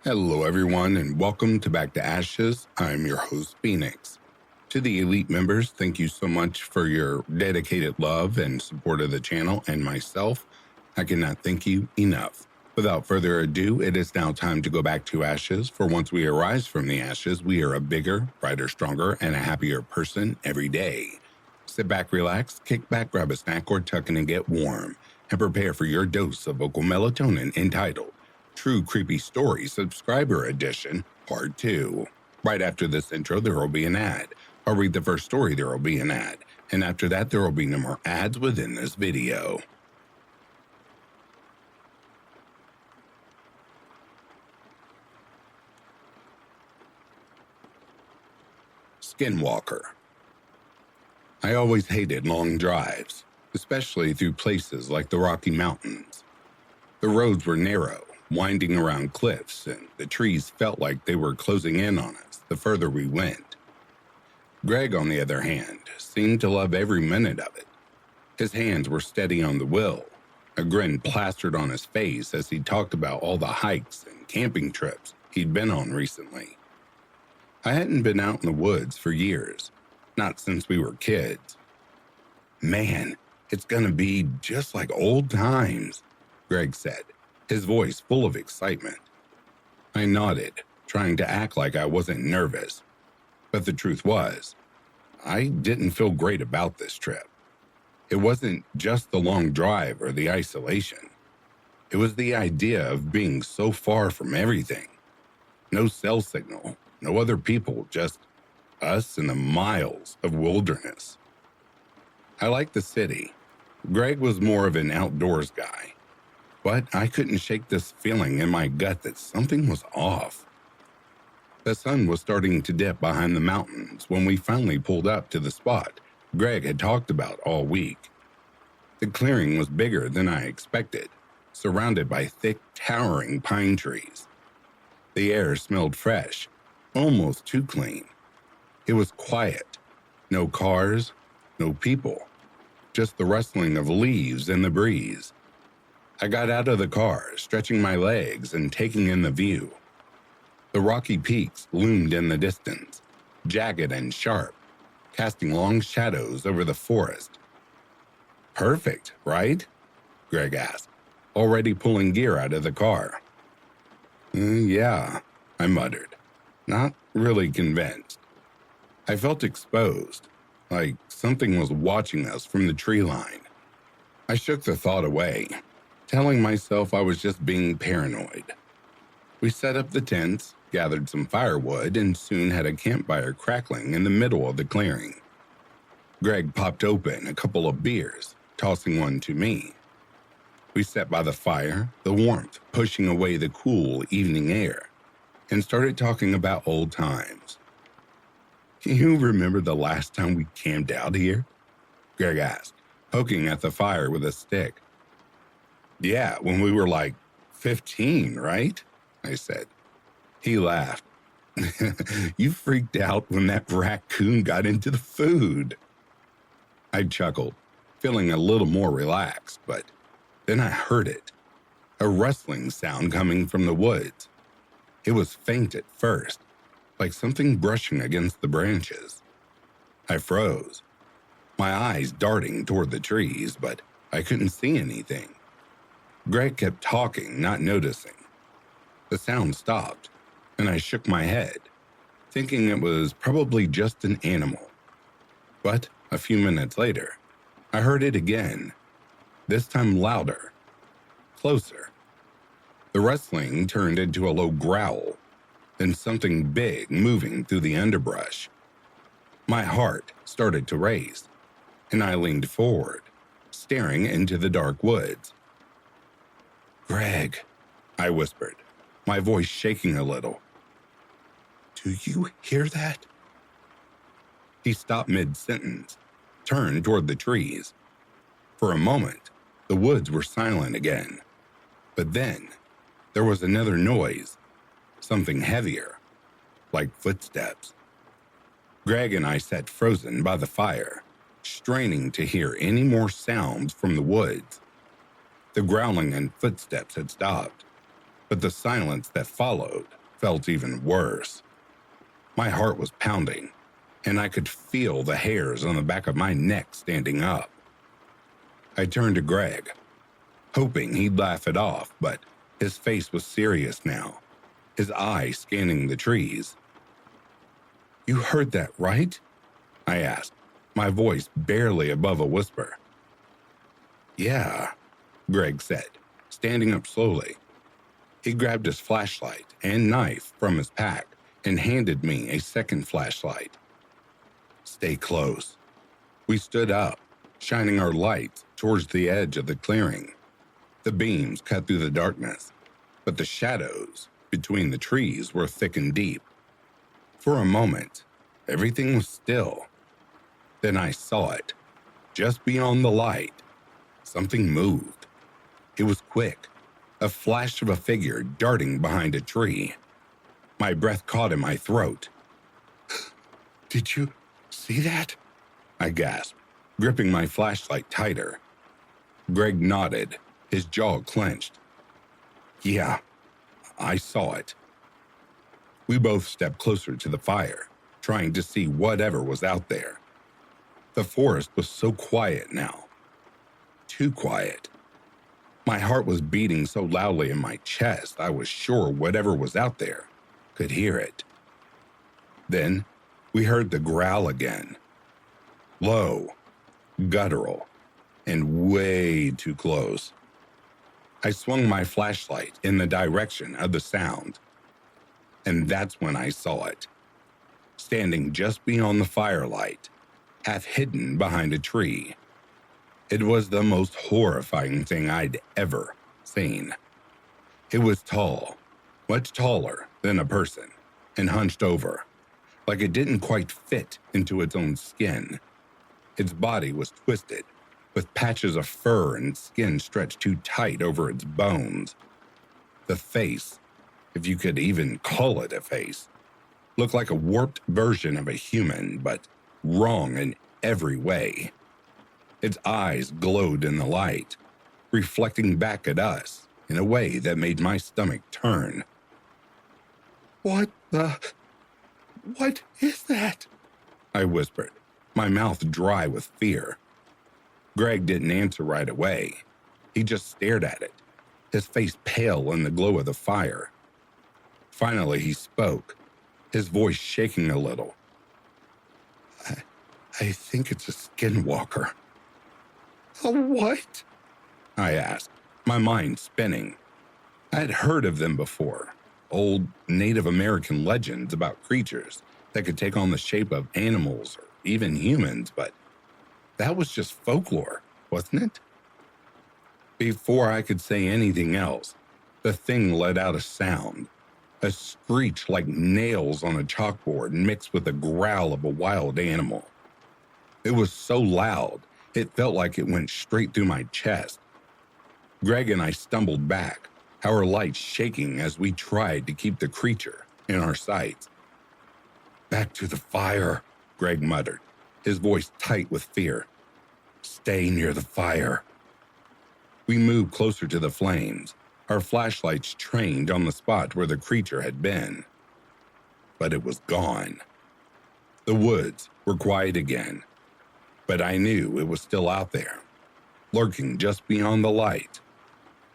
Hello everyone and welcome to Back to Ashes. I'm your host Phoenix. To the elite members, thank you so much for your dedicated love and support of the channel and myself. I cannot thank you enough. Without further ado, it is now time to go back to ashes, for once we arise from the ashes, we are a bigger, brighter, stronger, and a happier person every day. Sit back, relax, kick back, grab a snack or tuck in and get warm, and prepare for your dose of vocal melatonin entitled True Creepy Story Subscriber Edition, Part 2. Right after this intro, there will be an ad. I'll read the first story, there will be an ad. And after that, there will be no more ads within this video. SKINWALKER. I always hated long drives, especially through places like the Rocky Mountains. The roads were narrow, winding around cliffs, and the trees felt like they were closing in on us the further we went. Greg, on the other hand, seemed to love every minute of it. His hands were steady on the wheel, a grin plastered on his face as he talked about all the hikes and camping trips he'd been on recently. I hadn't been out in the woods for years, not since we were kids. "Man, it's gonna be just like old times," Greg said, his voice full of excitement. I nodded, trying to act like I wasn't nervous. But the truth was, I didn't feel great about this trip. It wasn't just the long drive or the isolation. It was the idea of being so far from everything. No cell signal, no other people, just us and the miles of wilderness. I liked the city. Greg was more of an outdoors guy. But I couldn't shake this feeling in my gut that something was off. The sun was starting to dip behind the mountains when we finally pulled up to the spot Greg had talked about all week. The clearing was bigger than I expected, surrounded by thick, towering pine trees. The air smelled fresh, almost too clean. It was quiet. No cars, no people, just the rustling of leaves in the breeze. I got out of the car, stretching my legs and taking in the view. The rocky peaks loomed in the distance, jagged and sharp, casting long shadows over the forest. "Perfect, right?" Greg asked, already pulling gear out of the car. Yeah," I muttered, not really convinced. I felt exposed, like something was watching us from the tree line. I shook the thought away, telling myself I was just being paranoid. We set up the tents, gathered some firewood, and soon had a campfire crackling in the middle of the clearing. Greg popped open a couple of beers, tossing one to me. We sat by the fire, the warmth pushing away the cool evening air, and started talking about old times. "Can you remember the last time we camped out here?" Greg asked, poking at the fire with a stick. "Yeah, when we were like 15, right?" I said. He laughed. "You freaked out when that raccoon got into the food." I chuckled, feeling a little more relaxed, but then I heard it. A rustling sound coming from the woods. It was faint at first, like something brushing against the branches. I froze, my eyes darting toward the trees, but I couldn't see anything. Greg kept talking, not noticing. The sound stopped, and I shook my head, thinking it was probably just an animal. But a few minutes later, I heard it again, this time louder, closer. The rustling turned into a low growl, then something big moving through the underbrush. My heart started to race, and I leaned forward, staring into the dark woods. "Greg," I whispered, my voice shaking a little. "Do you hear that?" He stopped mid-sentence, turned toward the trees. For a moment, the woods were silent again. But then, there was another noise, something heavier, like footsteps. Greg and I sat frozen by the fire, straining to hear any more sounds from the woods. The growling and footsteps had stopped, but the silence that followed felt even worse. My heart was pounding, and I could feel the hairs on the back of my neck standing up. I turned to Greg, hoping he'd laugh it off, but his face was serious now, his eyes scanning the trees. "You heard that, right?" I asked, my voice barely above a whisper. "Yeah," Greg said, standing up slowly. He grabbed his flashlight and knife from his pack and handed me a second flashlight. "Stay close." We stood up, shining our lights towards the edge of the clearing. The beams cut through the darkness, but the shadows between the trees were thick and deep. For a moment, everything was still. Then I saw it. Just beyond the light, something moved. It was quick, a flash of a figure darting behind a tree. My breath caught in my throat. "Did you see that?" I gasped, gripping my flashlight tighter. Greg nodded, his jaw clenched. "Yeah, I saw it." We both stepped closer to the fire, trying to see whatever was out there. The forest was so quiet now. Too quiet. My heart was beating so loudly in my chest I was sure whatever was out there could hear it. Then we heard the growl again. Low, guttural, and way too close. I swung my flashlight in the direction of the sound. And that's when I saw it. Standing just beyond the firelight, half hidden behind a tree. It was the most horrifying thing I'd ever seen. It was tall, much taller than a person, and hunched over, like it didn't quite fit into its own skin. Its body was twisted, with patches of fur and skin stretched too tight over its bones. The face, if you could even call it a face, looked like a warped version of a human, but wrong in every way. Its eyes glowed in the light, reflecting back at us in a way that made my stomach turn. What is that?" I whispered, my mouth dry with fear. Greg didn't answer right away. He just stared at it, his face pale in the glow of the fire. Finally, he spoke, his voice shaking a little. I think it's a skinwalker." "A what?" I asked, my mind spinning. I had heard of them before, old Native American legends about creatures that could take on the shape of animals or even humans, but that was just folklore, wasn't it? Before I could say anything else, the thing let out a sound, a screech like nails on a chalkboard mixed with the growl of a wild animal. It was so loud, it felt like it went straight through my chest. Greg and I stumbled back, our lights shaking as we tried to keep the creature in our sights. "Back to the fire," Greg muttered, his voice tight with fear. "Stay near the fire." We moved closer to the flames, our flashlights trained on the spot where the creature had been. But it was gone. The woods were quiet again, but I knew it was still out there, lurking just beyond the light,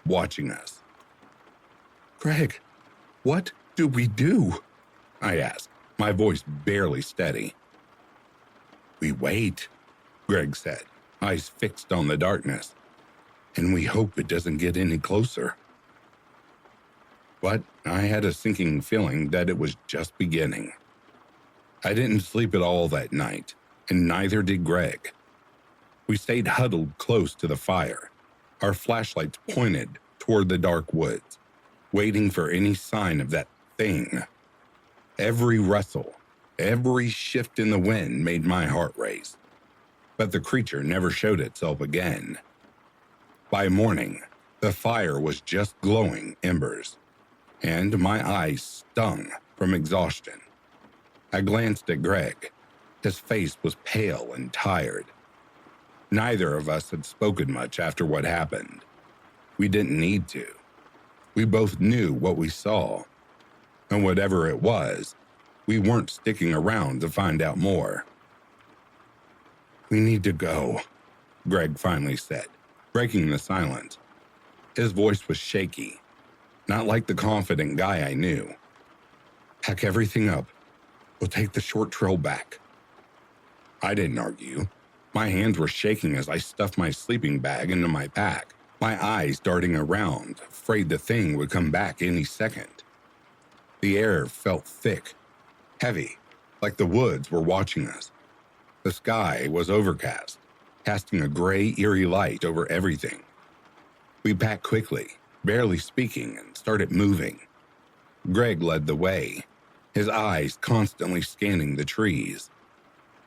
watching us. "Greg, what do we do?" I asked, my voice barely steady. "We wait," Greg said, eyes fixed on the darkness, "and we hope it doesn't get any closer." But I had a sinking feeling that it was just beginning. I didn't sleep at all that night, and neither did Greg. We stayed huddled close to the fire, our flashlights pointed toward the dark woods, waiting for any sign of that thing. Every rustle, every shift in the wind made my heart race. But the creature never showed itself again. By morning, the fire was just glowing embers, and my eyes stung from exhaustion. I glanced at Greg. His face was pale and tired. Neither of us had spoken much after what happened. We didn't need to. We both knew what we saw, and whatever it was, we weren't sticking around to find out more. "We need to go," Greg finally said, breaking the silence. His voice was shaky, not like the confident guy I knew. "Pack everything up. We'll take the short trail back." I didn't argue. My hands were shaking as I stuffed my sleeping bag into my pack, my eyes darting around, afraid the thing would come back any second. The air felt thick, heavy, like the woods were watching us. The sky was overcast, casting a gray, eerie light over everything. We packed quickly, barely speaking, and started moving. Greg led the way, his eyes constantly scanning the trees.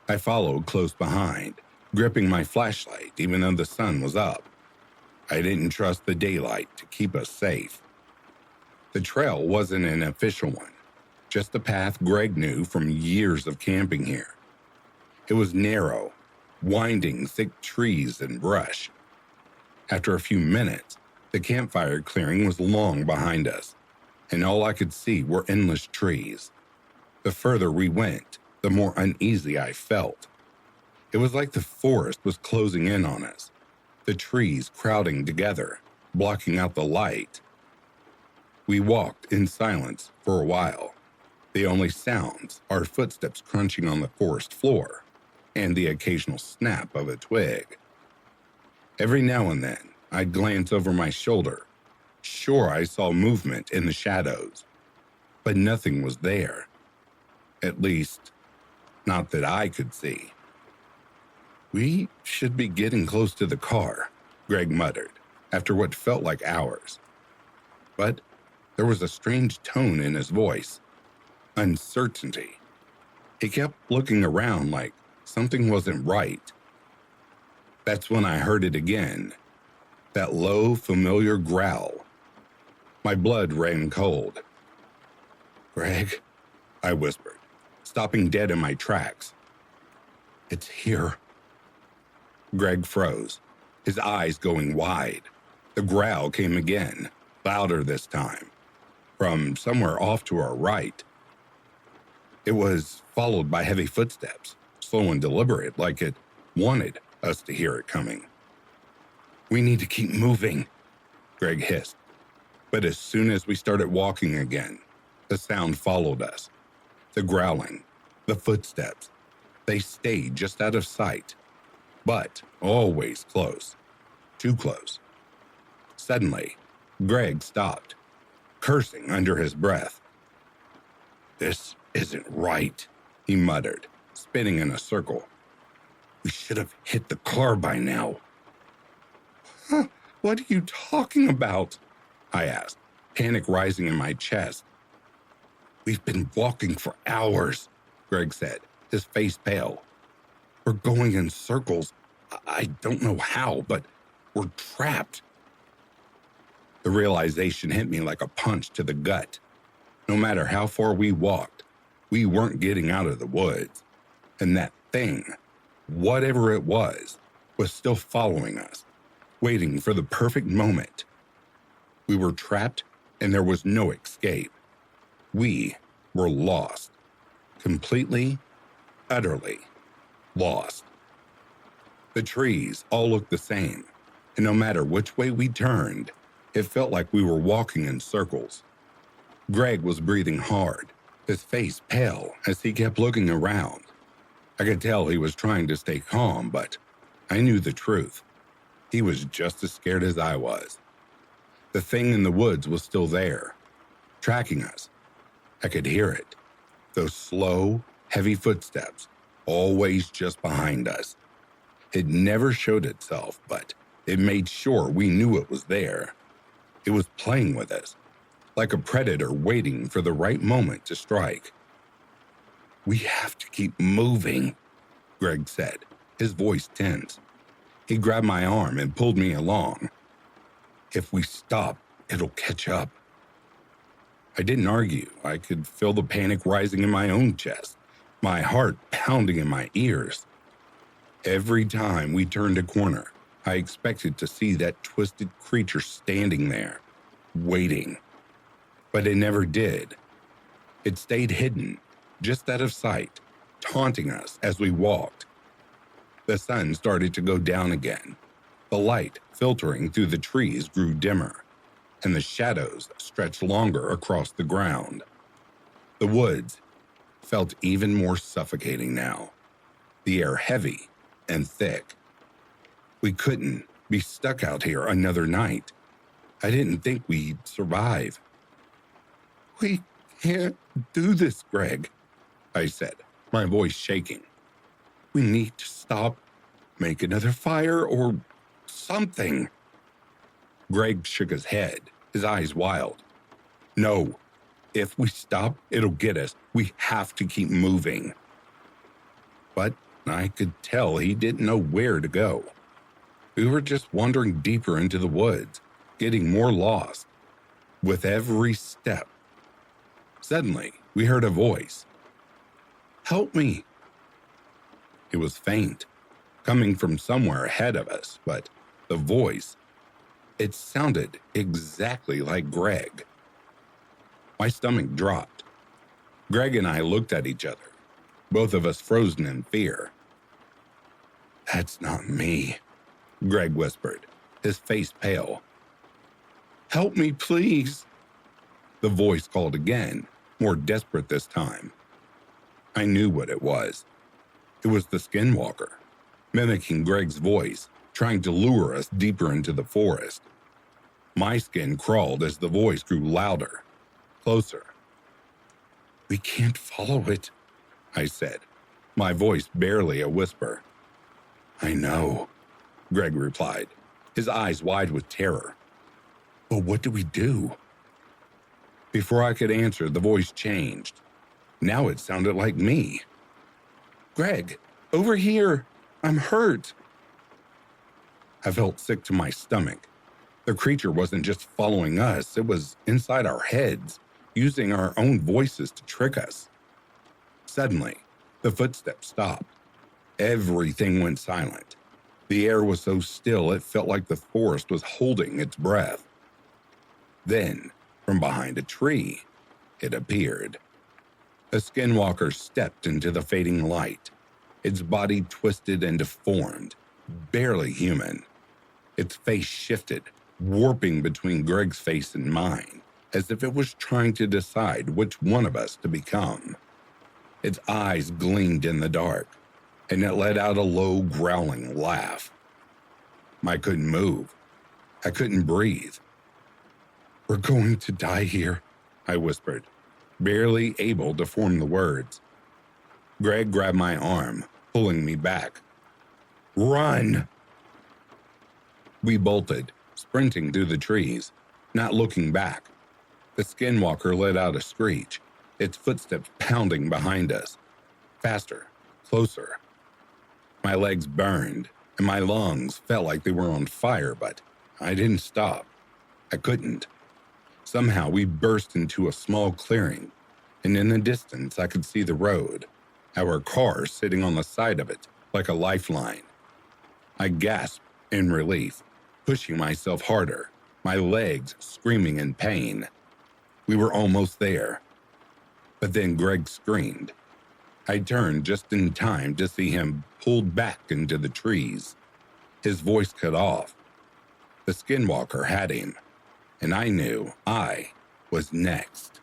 I followed close behind, gripping my flashlight even though the sun was up. I didn't trust the daylight to keep us safe. The trail wasn't an official one, just a path Greg knew from years of camping here. It was narrow, winding thick trees and brush. After a few minutes, the campfire clearing was long behind us, and all I could see were endless trees. The further we went, the more uneasy I felt. It was like the forest was closing in on us, the trees crowding together, blocking out the light. We walked in silence for a while. The only sounds are footsteps crunching on the forest floor and the occasional snap of a twig. Every now and then, I'd glance over my shoulder, sure I saw movement in the shadows, but nothing was there. At least, not that I could see. "We should be getting close to the car," Greg muttered, after what felt like hours. But there was a strange tone in his voice, uncertainty. He kept looking around like something wasn't right. That's when I heard it again, that low, familiar growl. My blood ran cold. "Greg," I whispered, stopping dead in my tracks. "It's here." Greg froze, his eyes going wide. The growl came again, louder this time, from somewhere off to our right. It was followed by heavy footsteps, slow and deliberate, like it wanted us to hear it coming. "We need to keep moving," Greg hissed. But as soon as we started walking again, the sound followed us. The growling, the footsteps, they stayed just out of sight, but always close, too close. Suddenly, Greg stopped, cursing under his breath. "This isn't right," he muttered, spinning in a circle. "We should have hit the car by now." "Huh, what are you talking about?" I asked, panic rising in my chest. "We've been walking for hours," Greg said, his face pale. "We're going in circles. I don't know how, but we're trapped." The realization hit me like a punch to the gut. No matter how far we walked, we weren't getting out of the woods. And that thing, whatever it was still following us, waiting for the perfect moment. We were trapped and there was no escape. We were lost. Completely, utterly lost. The trees all looked the same, and no matter which way we turned, it felt like we were walking in circles. Greg was breathing hard, his face pale as he kept looking around. I could tell he was trying to stay calm, but I knew the truth. He was just as scared as I was. The thing in the woods was still there, tracking us. I could hear it, those slow, heavy footsteps, always just behind us. It never showed itself, but it made sure we knew it was there. It was playing with us, like a predator waiting for the right moment to strike. "We have to keep moving," Greg said, his voice tense. He grabbed my arm and pulled me along. "If we stop, it'll catch up." I didn't argue. I could feel the panic rising in my own chest, my heart pounding in my ears. Every time we turned a corner, I expected to see that twisted creature standing there, waiting. But it never did. It stayed hidden, just out of sight, taunting us as we walked. The sun started to go down again. The light filtering through the trees grew dimmer, and the shadows stretched longer across the ground. The woods felt even more suffocating now, the air heavy and thick. We couldn't be stuck out here another night. I didn't think we'd survive. "We can't do this, Greg," I said, my voice shaking. "We need to stop, make another fire, or something." Greg shook his head, his eyes wild. "No, if we stop, it'll get us. We have to keep moving." But I could tell he didn't know where to go. We were just wandering deeper into the woods, getting more lost. With every step. Suddenly, we heard a voice. "Help me." It was faint, coming from somewhere ahead of us, but the voice, it sounded exactly like Greg. My stomach dropped. Greg and I looked at each other, both of us frozen in fear. "That's not me," Greg whispered, his face pale. "Help me, please." The voice called again, more desperate this time. I knew what it was. It was the Skinwalker, mimicking Greg's voice, trying to lure us deeper into the forest. My skin crawled as the voice grew louder, closer. "We can't follow it," I said, my voice barely a whisper. "I know," Greg replied, his eyes wide with terror. "But what do we do?" Before I could answer, the voice changed. Now it sounded like me. "Greg, over here! I'm hurt!" I felt sick to my stomach. The creature wasn't just following us, it was inside our heads, using our own voices to trick us. Suddenly, the footsteps stopped. Everything went silent. The air was so still it felt like the forest was holding its breath. Then, from behind a tree, it appeared. A Skinwalker stepped into the fading light, its body twisted and deformed, barely human. Its face shifted, warping between Greg's face and mine, as if it was trying to decide which one of us to become. Its eyes gleamed in the dark, and it let out a low, growling laugh. I couldn't move. I couldn't breathe. "We're going to die here," I whispered, barely able to form the words. Greg grabbed my arm, pulling me back. "Run!" We bolted, sprinting through the trees, not looking back. The Skinwalker let out a screech, its footsteps pounding behind us. Faster, closer. My legs burned, and my lungs felt like they were on fire, but I didn't stop. I couldn't. Somehow we burst into a small clearing, and in the distance I could see the road, our car sitting on the side of it like a lifeline. I gasped in relief, pushing myself harder, my legs screaming in pain. We were almost there. But then Greg screamed. I turned just in time to see him pulled back into the trees. His voice cut off. The Skinwalker had him, and I knew I was next.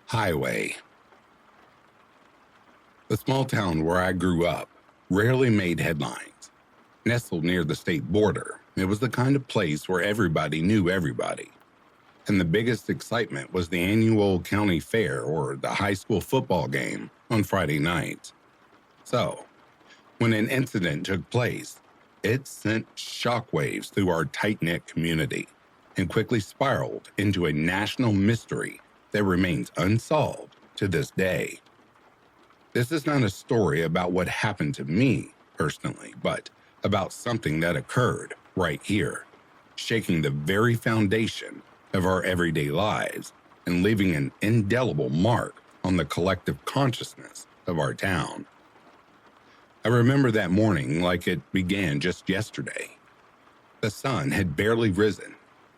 Highway. The small town where I grew up rarely made headlines. Nestled near the state border, it was the kind of place where everybody knew everybody. And the biggest excitement was the annual county fair or the high school football game on Friday nights. So, when an incident took place, it sent shockwaves through our tight-knit community and quickly spiraled into a national mystery that remains unsolved to this day. This is not a story about what happened to me personally, but about something that occurred right here, shaking the very foundation of our everyday lives and leaving an indelible mark on the collective consciousness of our town. I remember that morning like it began just yesterday. The sun had barely risen,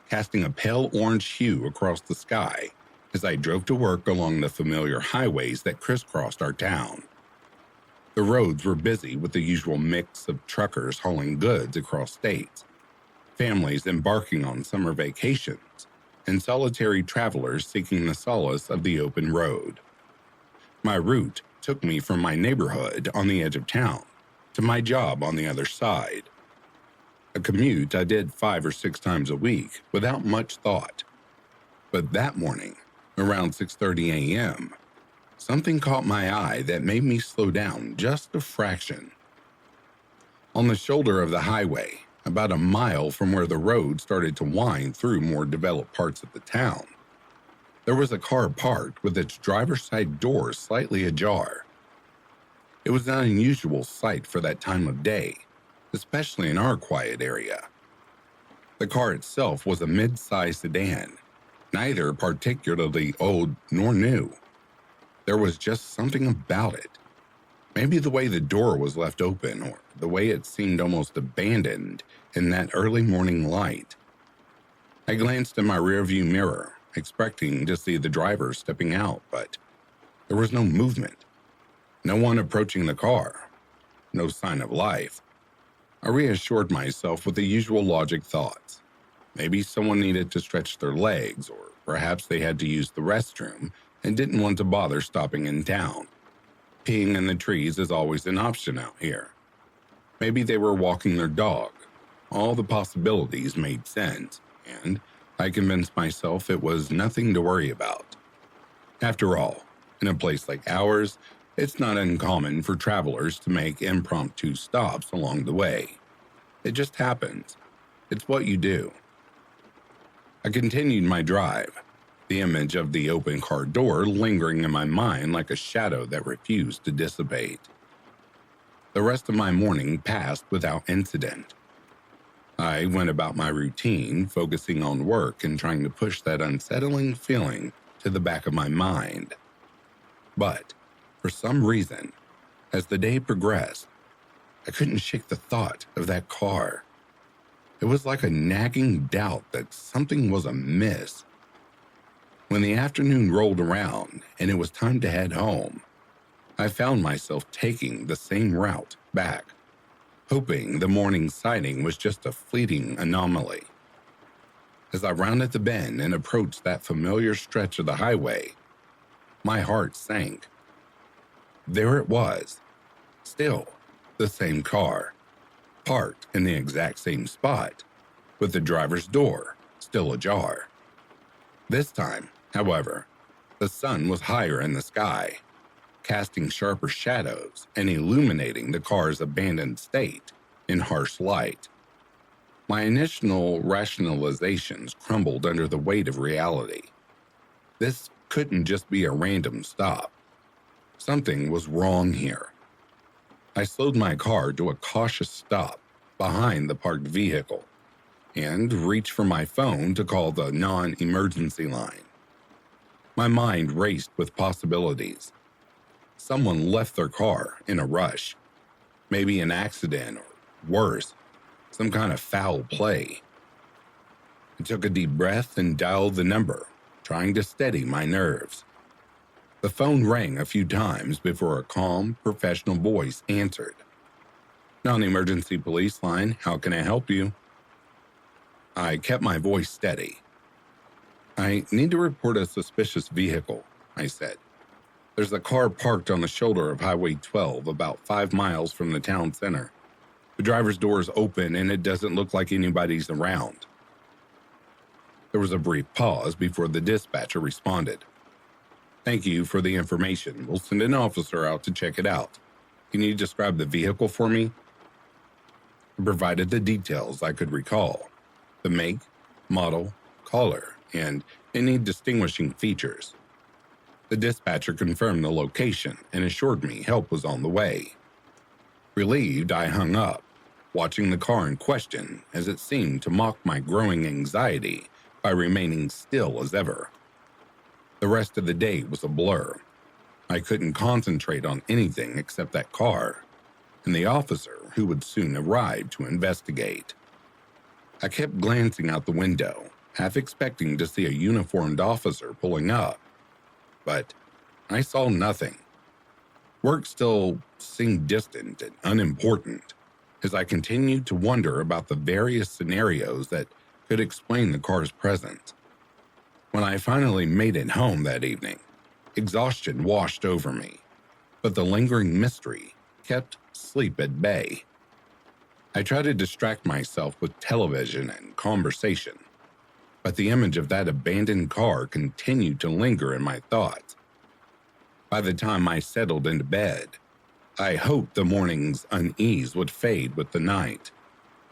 casting a pale orange hue across the sky as I drove to work along the familiar highways that crisscrossed our town. The roads were busy with the usual mix of truckers hauling goods across states, families embarking on summer vacations, and solitary travelers seeking the solace of the open road. My route took me from my neighborhood on the edge of town to my job on the other side. A commute I did 5 or 6 times a week without much thought. But that morning, around 6:30 a.m., something caught my eye that made me slow down just a fraction. On the shoulder of the highway, about a mile from where the road started to wind through more developed parts of the town, there was a car parked with its driver's side door slightly ajar. It was an unusual sight for that time of day, especially in our quiet area. The car itself was a mid-sized sedan, neither particularly old nor new. There was just something about it. Maybe the way the door was left open, or the way it seemed almost abandoned in that early morning light. I glanced in my rearview mirror, expecting to see the driver stepping out, but there was no movement. No one approaching the car. No sign of life. I reassured myself with the usual logic thoughts. Maybe someone needed to stretch their legs, or perhaps they had to use the restroom and didn't want to bother stopping in town. Peeing in the trees is always an option out here. Maybe they were walking their dog. All the possibilities made sense, and I convinced myself it was nothing to worry about. After all, in a place like ours, it's not uncommon for travelers to make impromptu stops along the way. It just happens. It's what you do. I continued my drive, the image of the open car door lingering in my mind like a shadow that refused to dissipate. The rest of my morning passed without incident. I went about my routine, focusing on work and trying to push that unsettling feeling to the back of my mind. But, for some reason, as the day progressed, I couldn't shake the thought of that car. It was like a nagging doubt that something was amiss. When the afternoon rolled around and it was time to head home, I found myself taking the same route back, hoping the morning sighting was just a fleeting anomaly. As I rounded the bend and approached that familiar stretch of the highway, my heart sank. There it was, still the same car, parked in the exact same spot, with the driver's door still ajar. This time, however, the sun was higher in the sky, casting sharper shadows and illuminating the car's abandoned state in harsh light. My initial rationalizations crumbled under the weight of reality. This couldn't just be a random stop. Something was wrong here. I slowed my car to a cautious stop behind the parked vehicle and reached for my phone to call the non-emergency line. My mind raced with possibilities. Someone left their car in a rush. Maybe an accident, or worse, some kind of foul play. I took a deep breath and dialed the number, trying to steady my nerves. The phone rang a few times before a calm, professional voice answered. "Non-emergency police line, how can I help you?" I kept my voice steady. "I need to report a suspicious vehicle," I said. "There's a car parked on the shoulder of Highway 12 about 5 miles from the town center. The driver's door is open and it doesn't look like anybody's around." There was a brief pause before the dispatcher responded. "Thank you for the information. We'll send an officer out to check it out. Can you describe the vehicle for me?" I provided the details I could recall: the make, model, color, and any distinguishing features. The dispatcher confirmed the location and assured me help was on the way. Relieved, I hung up, watching the car in question as it seemed to mock my growing anxiety by remaining still as ever. The rest of the day was a blur. I couldn't concentrate on anything except that car, and the officer who would soon arrive to investigate. I kept glancing out the window, half expecting to see a uniformed officer pulling up, but I saw nothing. Work still seemed distant and unimportant as I continued to wonder about the various scenarios that could explain the car's presence. When I finally made it home that evening, exhaustion washed over me, but the lingering mystery kept sleep at bay. I tried to distract myself with television and conversation, but the image of that abandoned car continued to linger in my thoughts. By the time I settled into bed, I hoped the morning's unease would fade with the night,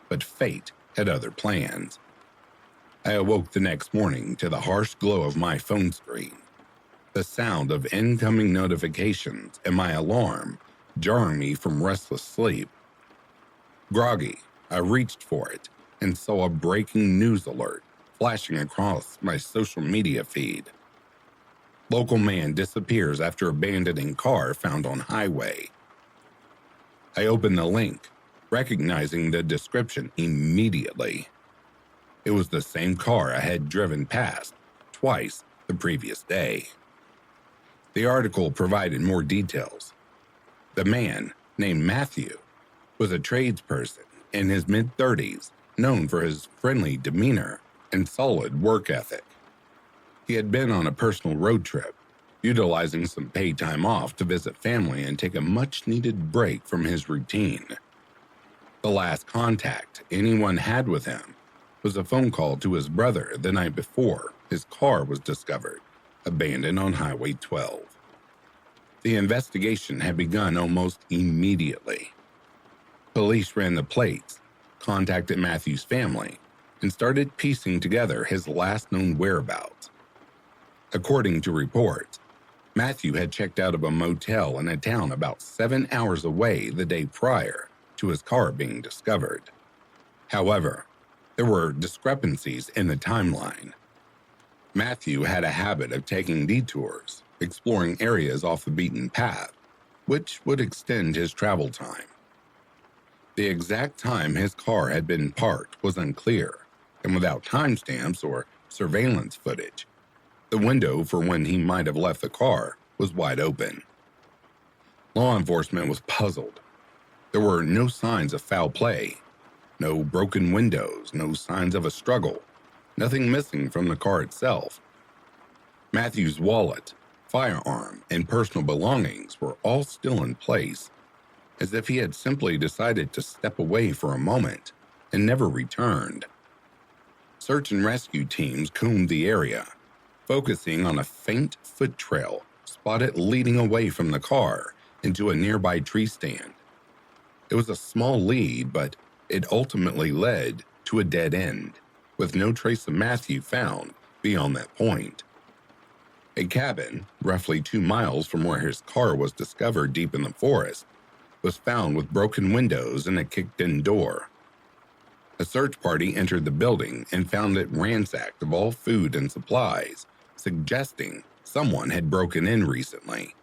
but fate had other plans. I awoke the next morning to the harsh glow of my phone screen, the sound of incoming notifications and my alarm jarring me from restless sleep. Groggy, I reached for it and saw a breaking news alert flashing across my social media feed. Local man disappears after abandoning car found on highway. I opened the link, recognizing the description immediately. It was the same car I had driven past twice the previous day. The article provided more details. The man, named Matthew, was a tradesperson in his mid-30s, known for his friendly demeanor and solid work ethic. He had been on a personal road trip, utilizing some paid time off to visit family and take a much-needed break from his routine. The last contact anyone had with him was a phone call to his brother the night before his car was discovered, abandoned on Highway 12. The investigation had begun almost immediately. Police ran the plates, contacted Matthew's family, and started piecing together his last known whereabouts. According to reports, Matthew had checked out of a motel in a town about 7 hours away the day prior to his car being discovered. However, there were discrepancies in the timeline. Matthew had a habit of taking detours, exploring areas off the beaten path, which would extend his travel time. The exact time his car had been parked was unclear, and without timestamps or surveillance footage, the window for when he might have left the car was wide open. Law enforcement was puzzled. There were no signs of foul play, no broken windows, no signs of a struggle, nothing missing from the car itself. Matthew's wallet, firearm, and personal belongings were all still in place, as if he had simply decided to step away for a moment and never returned. Search and rescue teams combed the area, focusing on a faint foot trail spotted leading away from the car into a nearby tree stand. It was a small lead, but it ultimately led to a dead end, with no trace of Matthew found beyond that point. A cabin, roughly 2 miles from where his car was discovered deep in the forest, was found with broken windows and a kicked-in door. A search party entered the building and found it ransacked of all food and supplies, suggesting someone had broken in recently.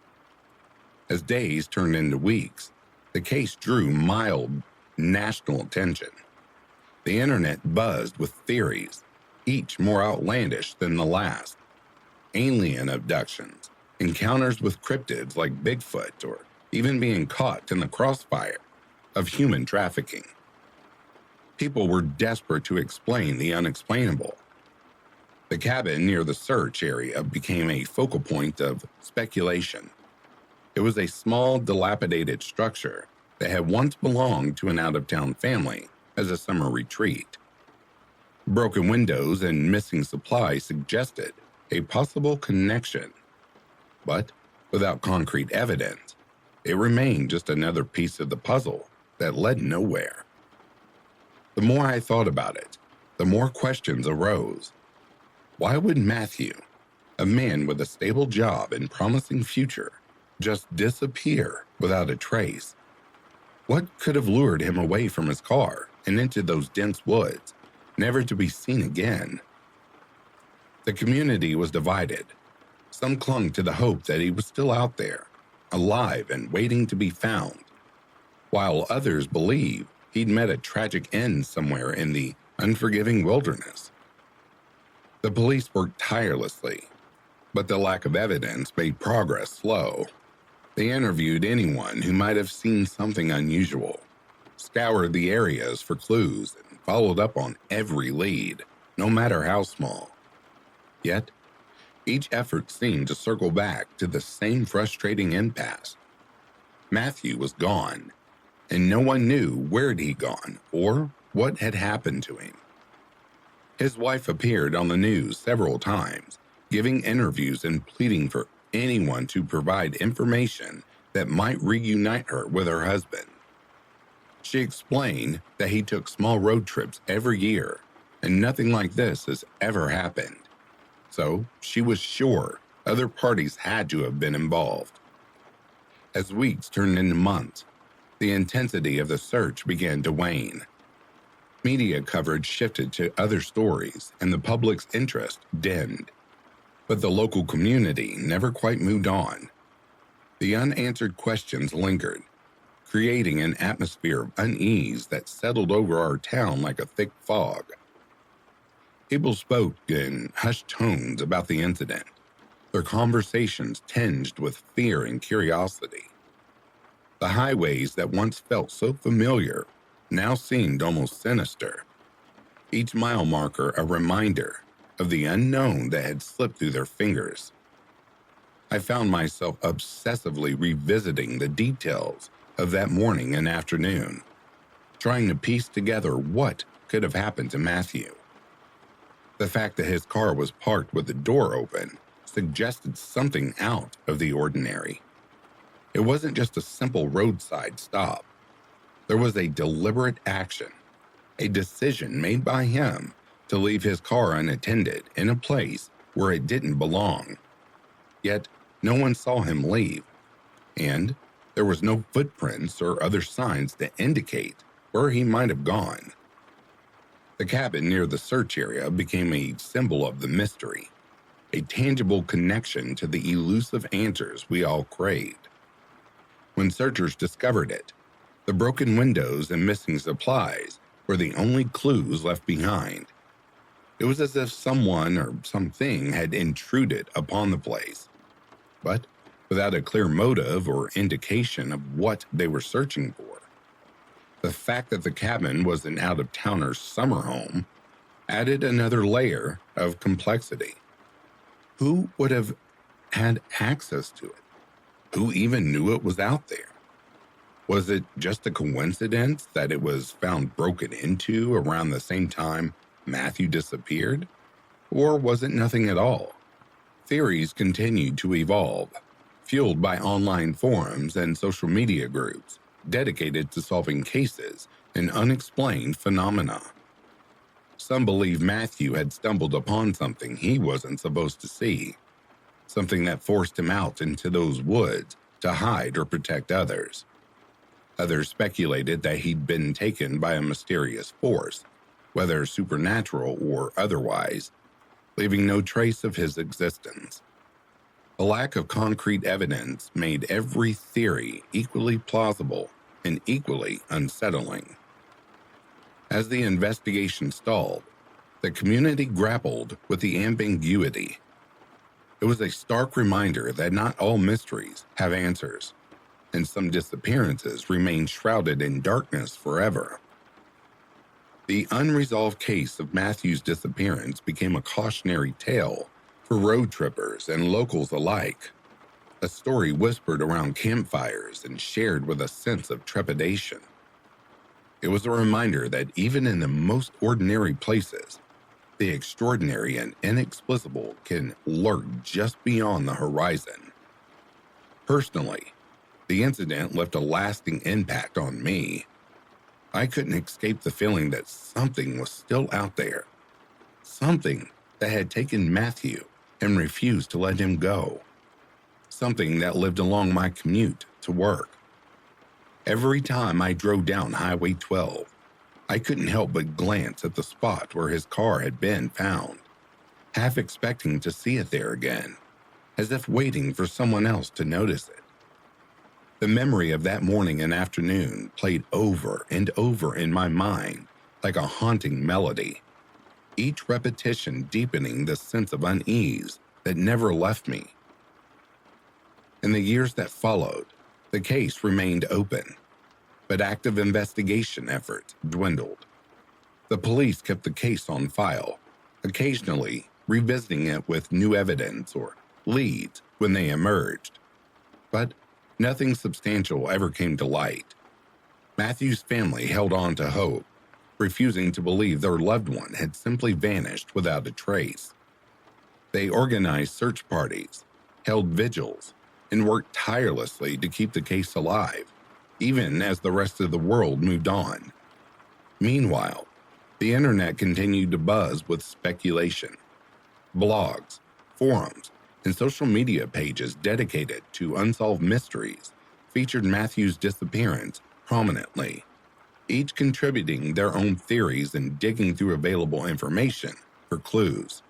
As days turned into weeks, the case drew mild national attention. The internet buzzed with theories, each more outlandish than the last. Alien abductions, encounters with cryptids like Bigfoot, or even being caught in the crossfire of human trafficking. People were desperate to explain the unexplainable. The cabin near the search area became a focal point of speculation. It was a small, dilapidated structure that had once belonged to an out-of-town family as a summer retreat. Broken windows and missing supplies suggested a possible connection, but without concrete evidence, it remained just another piece of the puzzle that led nowhere. The more I thought about it, the more questions arose. Why would Matthew, a man with a stable job and promising future, just disappear without a trace? What could have lured him away from his car and into those dense woods, never to be seen again? The community was divided. Some clung to the hope that he was still out there, alive and waiting to be found. while others believe he'd met a tragic end somewhere in the unforgiving wilderness. The police worked tirelessly, but the lack of evidence made progress slow. They interviewed anyone who might have seen something unusual, scoured the areas for clues, and followed up on every lead, no matter how small. Yet, each effort seemed to circle back to the same frustrating impasse. Matthew was gone, and no one knew where he'd gone or what had happened to him. His wife appeared on the news several times, giving interviews and pleading for anyone to provide information that might reunite her with her husband. She explained that he took small road trips every year, and nothing like this has ever happened. So she was sure other parties had to have been involved. As weeks turned into months, the intensity of the search began to wane. Media coverage shifted to other stories, and the public's interest dimmed. But the local community never quite moved on. The unanswered questions lingered, creating an atmosphere of unease that settled over our town like a thick fog. People spoke in hushed tones about the incident, their conversations tinged with fear and curiosity. The highways that once felt so familiar now seemed almost sinister, each mile marker a reminder of the unknown that had slipped through their fingers. I found myself obsessively revisiting the details of that morning and afternoon, trying to piece together what could have happened to Matthew. The fact that his car was parked with the door open suggested something out of the ordinary. It wasn't just a simple roadside stop. There was a deliberate action, a decision made by him to leave his car unattended in a place where it didn't belong. Yet, no one saw him leave, and there was no footprints or other signs to indicate where he might have gone. The cabin near the search area became a symbol of the mystery, a tangible connection to the elusive answers we all craved. When searchers discovered it, the broken windows and missing supplies were the only clues left behind. It was as if someone or something had intruded upon the place, but without a clear motive or indication of what they were searching for. The fact that the cabin was an out-of-towner's summer home added another layer of complexity. Who would have had access to it? Who even knew it was out there? Was it just a coincidence that it was found broken into around the same time Matthew disappeared? Or was it nothing at all? Theories continued to evolve, fueled by online forums and social media groups dedicated to solving cases and unexplained phenomena. Some believe Matthew had stumbled upon something he wasn't supposed to see, something that forced him out into those woods to hide or protect others. Others speculated that he'd been taken by a mysterious force, whether supernatural or otherwise, leaving no trace of his existence. The lack of concrete evidence made every theory equally plausible and equally unsettling. As the investigation stalled, the community grappled with the ambiguity. It was a stark reminder that not all mysteries have answers, and some disappearances remain shrouded in darkness forever. The unresolved case of Matthew's disappearance became a cautionary tale for road trippers and locals alike, a story whispered around campfires and shared with a sense of trepidation. It was a reminder that even in the most ordinary places, the extraordinary and inexplicable can lurk just beyond the horizon. Personally, the incident left a lasting impact on me. I couldn't escape the feeling that something was still out there, something that had taken Matthew and refused to let him go, something that lived along my commute to work. Every time I drove down Highway 12, I couldn't help but glance at the spot where his car had been found, half expecting to see it there again, as if waiting for someone else to notice it. The memory of that morning and afternoon played over and over in my mind like a haunting melody, each repetition deepening the sense of unease that never left me. In the years that followed, the case remained open, but active investigation efforts dwindled. The police kept the case on file, occasionally revisiting it with new evidence or leads when they emerged. But nothing substantial ever came to light. Matthew's family held on to hope, refusing to believe their loved one had simply vanished without a trace. They organized search parties, held vigils, and worked tirelessly to keep the case alive, even as the rest of the world moved on. Meanwhile, the internet continued to buzz with speculation. Blogs, forums, and social media pages dedicated to unsolved mysteries featured Matthew's disappearance prominently, each contributing their own theories and digging through available information for clues.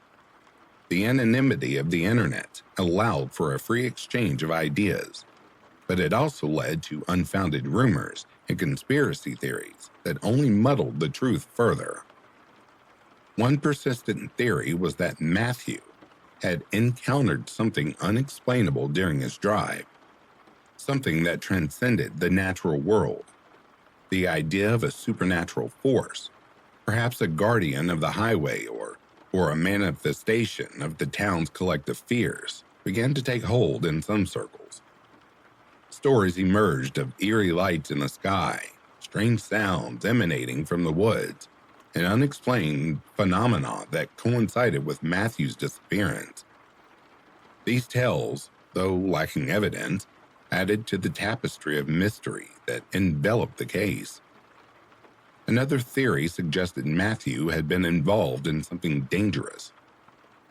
The anonymity of the internet allowed for a free exchange of ideas, but it also led to unfounded rumors and conspiracy theories that only muddled the truth further. One persistent theory was that Matthew had encountered something unexplainable during his drive, something that transcended the natural world. The idea of a supernatural force, perhaps a guardian of the highway or a manifestation of the town's collective fears, began to take hold in some circles. Stories emerged of eerie lights in the sky, strange sounds emanating from the woods, and unexplained phenomena that coincided with Matthew's disappearance. These tales, though lacking evidence, added to the tapestry of mystery that enveloped the case. Another theory suggested Matthew had been involved in something dangerous,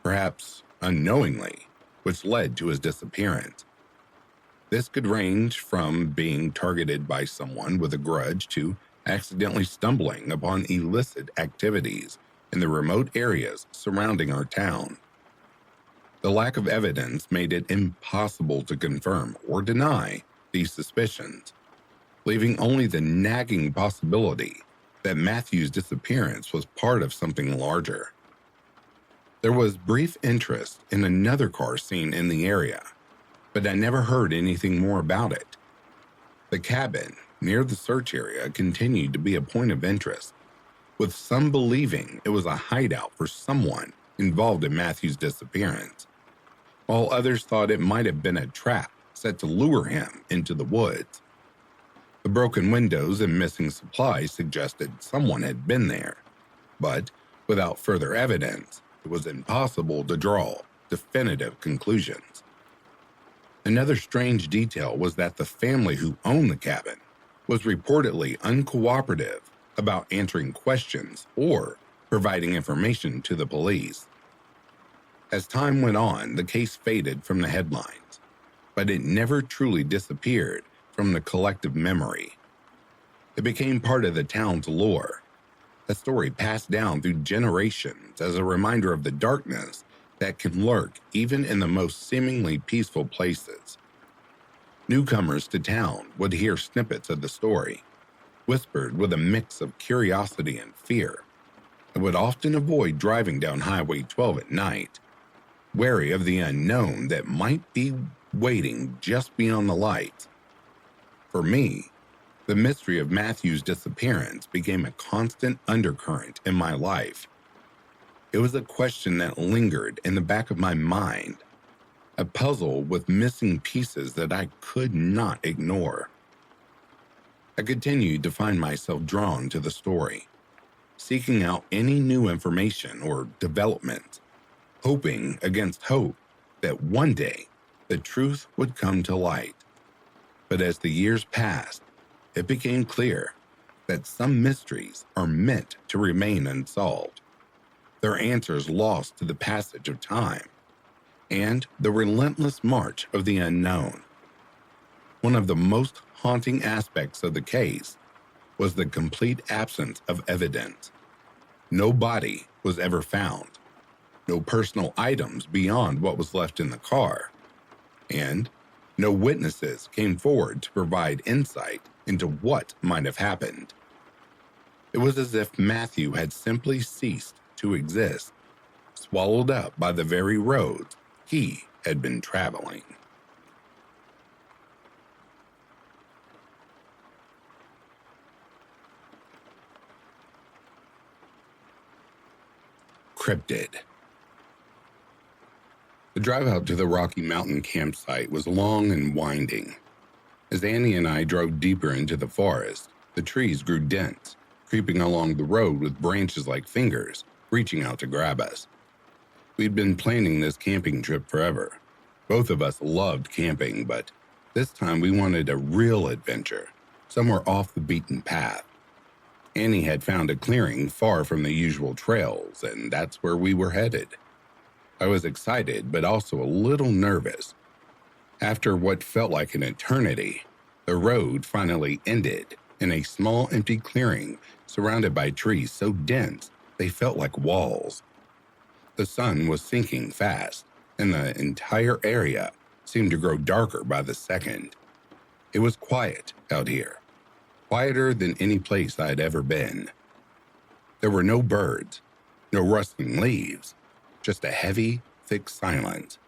perhaps unknowingly, which led to his disappearance. This could range from being targeted by someone with a grudge to accidentally stumbling upon illicit activities in the remote areas surrounding our town. The lack of evidence made it impossible to confirm or deny these suspicions, leaving only the nagging possibility that Matthew's disappearance was part of something larger. There was brief interest in another car seen in the area, but I never heard anything more about it. The cabin near the search area continued to be a point of interest, with some believing it was a hideout for someone involved in Matthew's disappearance, while others thought it might have been a trap set to lure him into the woods. The broken windows and missing supplies suggested someone had been there, but without further evidence, it was impossible to draw definitive conclusions. Another strange detail was that the family who owned the cabin was reportedly uncooperative about answering questions or providing information to the police. As time went on, the case faded from the headlines, but it never truly disappeared from the collective memory. It became part of the town's lore, a story passed down through generations as a reminder of the darkness that can lurk even in the most seemingly peaceful places. Newcomers to town would hear snippets of the story, whispered with a mix of curiosity and fear, and would often avoid driving down Highway 12 at night, wary of the unknown that might be waiting just beyond the lights. For me, the mystery of Matthew's disappearance became a constant undercurrent in my life. It was a question that lingered in the back of my mind, a puzzle with missing pieces that I could not ignore. I continued to find myself drawn to the story, seeking out any new information or development, hoping against hope that one day the truth would come to light. But as the years passed, it became clear that some mysteries are meant to remain unsolved, their answers lost to the passage of time and the relentless march of the unknown. One of the most haunting aspects of the case was the complete absence of evidence. No body was ever found, no personal items beyond what was left in the car, and No witnesses came forward to provide insight into what might have happened. It was as if Matthew had simply ceased to exist, swallowed up by the very roads he had been traveling. Cryptid. The drive out to the Rocky Mountain campsite was long and winding. As Annie and I drove deeper into the forest, the trees grew dense, creeping along the road with branches like fingers reaching out to grab us. We'd been planning this camping trip forever. Both of us loved camping, but this time we wanted a real adventure, somewhere off the beaten path. Annie had found a clearing far from the usual trails, and that's where we were headed. I was excited, but also a little nervous. After what felt like an eternity, the road finally ended in a small empty clearing surrounded by trees so dense they felt like walls. The sun was sinking fast, and the entire area seemed to grow darker by the second. It was quiet out here, quieter than any place I had ever been. There were no birds, no rustling leaves, just a heavy, thick silence.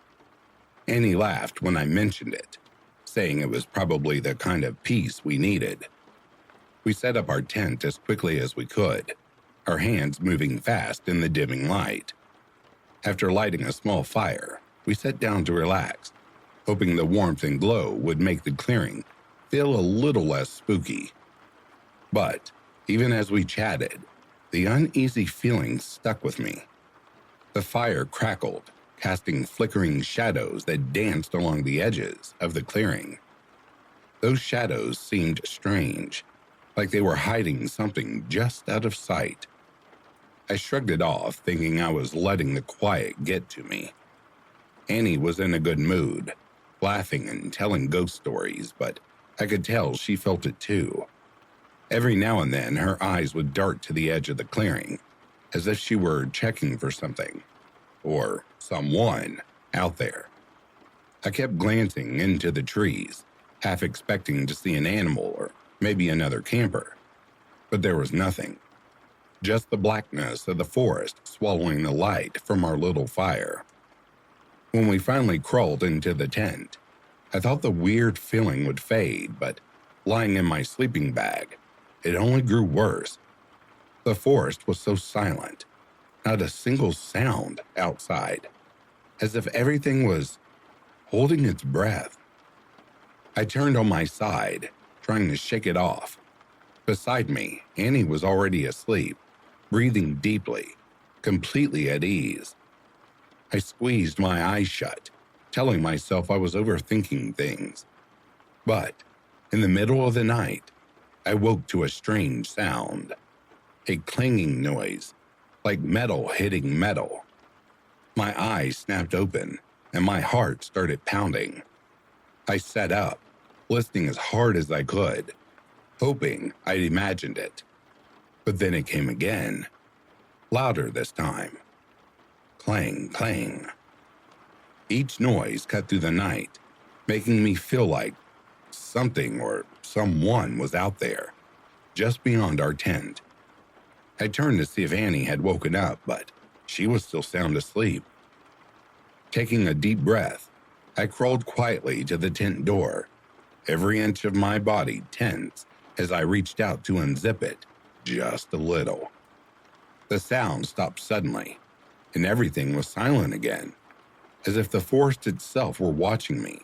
Annie laughed when I mentioned it, saying it was probably the kind of peace we needed. We set up our tent as quickly as we could, our hands moving fast in the dimming light. After lighting a small fire, we sat down to relax, hoping the warmth and glow would make the clearing feel a little less spooky. But even as we chatted, the uneasy feeling stuck with me. The fire crackled, casting flickering shadows that danced along the edges of the clearing. Those shadows seemed strange, like they were hiding something just out of sight. I shrugged it off, thinking I was letting the quiet get to me. Annie was in a good mood, laughing and telling ghost stories, but I could tell she felt it too. Every now and then, her eyes would dart to the edge of the clearing, as if she were checking for something, or someone, out there. I kept glancing into the trees, half expecting to see an animal or maybe another camper, but there was nothing. Just the blackness of the forest swallowing the light from our little fire. When we finally crawled into the tent, I thought the weird feeling would fade, but lying in my sleeping bag, it only grew worse. The forest was so silent, not a single sound outside, as if everything was holding its breath. I turned on my side, trying to shake it off. Beside me, Annie was already asleep, breathing deeply, completely at ease. I squeezed my eyes shut, telling myself I was overthinking things. But in the middle of the night, I woke to a strange sound, a clanging noise, like metal hitting metal. My eyes snapped open, and my heart started pounding. I sat up, listening as hard as I could, hoping I'd imagined it. But then it came again, louder this time. Clang, clang. Each noise cut through the night, making me feel like something or someone was out there, just beyond our tent. I turned to see if Annie had woken up, but she was still sound asleep. Taking a deep breath, I crawled quietly to the tent door, every inch of my body tense as I reached out to unzip it just a little. The sound stopped suddenly, and everything was silent again, as if the forest itself were watching me,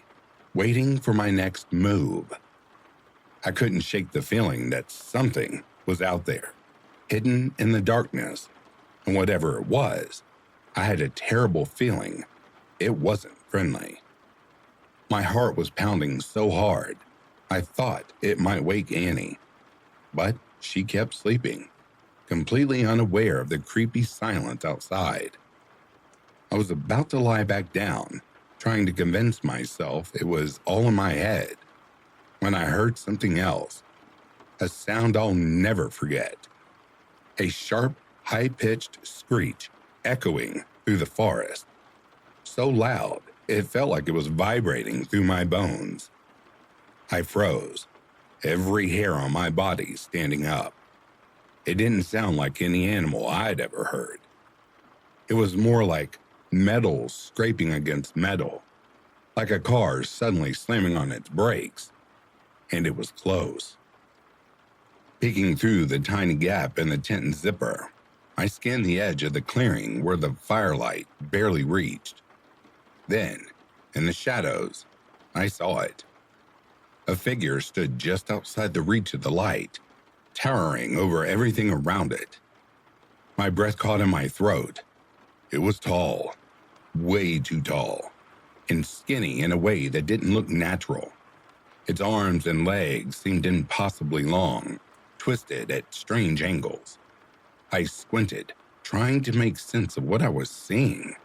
waiting for my next move. I couldn't shake the feeling that something was out there, hidden in the darkness, and whatever it was, I had a terrible feeling it wasn't friendly. My heart was pounding so hard, I thought it might wake Annie, but she kept sleeping, completely unaware of the creepy silence outside. I was about to lie back down, trying to convince myself it was all in my head, when I heard something else, a sound I'll never forget. A sharp, high-pitched screech echoing through the forest, so loud It felt like it was vibrating through my bones. I froze, every hair on my body standing up. It didn't sound like any animal I'd ever heard. It was more like metal scraping against metal, like a car suddenly slamming on its brakes, and it was close. Peeking through the tiny gap in the tent zipper, I scanned the edge of the clearing where the firelight barely reached. Then, in the shadows, I saw it. A figure stood just outside the reach of the light, towering over everything around it. My breath caught in my throat. It was tall, way too tall, and skinny in a way that didn't look natural. Its arms and legs seemed impossibly long, twisted at strange angles. I squinted, trying to make sense of what I was seeing.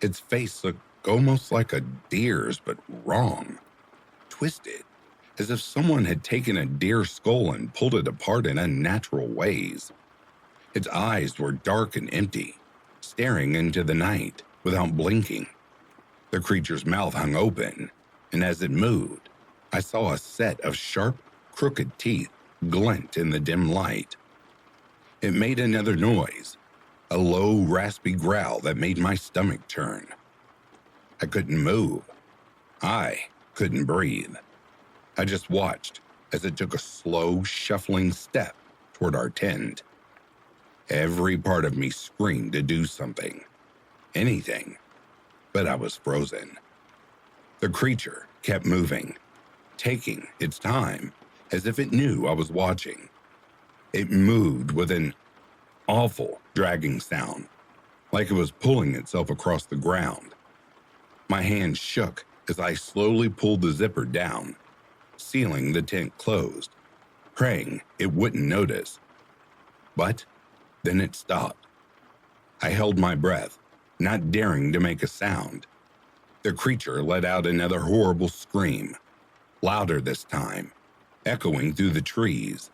Its face looked almost like a deer's, but wrong. Twisted, as if someone had taken a deer skull and pulled it apart in unnatural ways. Its eyes were dark and empty, staring into the night without blinking. The creature's mouth hung open, and as it moved, I saw a set of sharp, crooked teeth glint in the dim light. It made another noise, a low, raspy growl that made my stomach turn. I couldn't move. I couldn't breathe. I just watched as it took a slow, shuffling step toward our tent. Every part of me screamed to do something, anything, but I was frozen. The creature kept moving, taking its time, as if it knew I was watching. It moved with an awful dragging sound, like it was pulling itself across the ground. My hand shook as I slowly pulled the zipper down, sealing the tent closed, praying it wouldn't notice. But then it stopped. I held my breath, not daring to make a sound. The creature let out another horrible scream, louder this time, echoing through the trees.